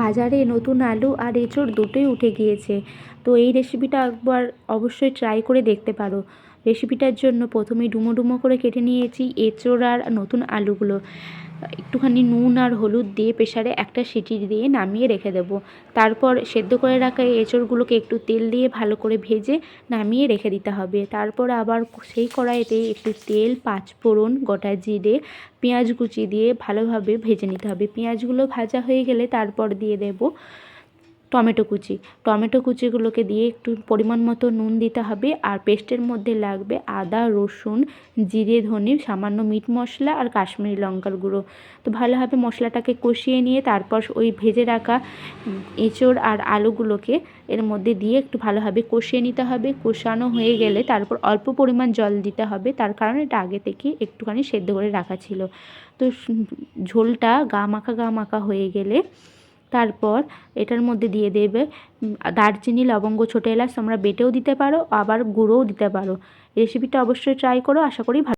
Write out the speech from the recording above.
বাজারে নতুন আলু আর এঁচোড় দুটোই উঠে গিয়েছে। তো এই রেসিপিটা একবার অবশ্যই ট্রাই করে দেখতে পারো। রেসিপিটার জন্য প্রথমেই ডুমো ডুমো করে কেটে নিয়েছি এঁচোড় আর নতুন আলুগুলো। একটুখানি নুন আর হলুদ দিয়ে প্রেসারে একটা সিটি দিয়ে নামিয়ে রেখে দেবো। তারপর সেদ্ধ করে রাখা এই এঁচোড়গুলোকে একটু তেল দিয়ে ভালো করে ভেজে নামিয়ে রেখে দিতে হবে। তারপর আবার সেই কড়াইতে একটু তেল, পাঁচফোড়ন, গোটা জিরে, পেঁয়াজ কুচি দিয়ে ভালোভাবে ভেজে নিতে হবে। পেঁয়াজগুলো ভাজা হয়ে গেলে তারপর দিয়ে দেব টমেটো কুচি। টমেটো কুচিগুলোকে দিয়ে একটু পরিমাণ মতো নুন দিতে হবে। আর পেস্টের মধ্যে লাগবে আদা, রসুন, জিরে, ধনে, সামান্য মিট মশলা আর কাশ্মীরি লঙ্কার গুঁড়ো। তো ভালোভাবে মশলাটাকে কষিয়ে নিয়ে তারপর ওই ভেজে রাখা এঁচোড় আর আলুগুলোকে এর মধ্যে দিয়ে একটু ভালোভাবে কষিয়ে নিতে হবে। কষানো হয়ে গেলে তারপর অল্প পরিমাণ জল দিতে হবে, তার কারণ এটা আগে থেকে একটুখানি সেদ্ধ করে রাখা ছিল। তো ঝোলটা গা মাখা হয়ে গেলে তারপর এটার মধ্যে দিয়ে দেবে দারচিনি, লবঙ্গ, ছোটো এলাচ। তোমরা বেটেও দিতে পারো, আবার গুঁড়োও দিতে পারো। রেসিপিটা অবশ্যই ট্রাই করো, আশা করি ভালো।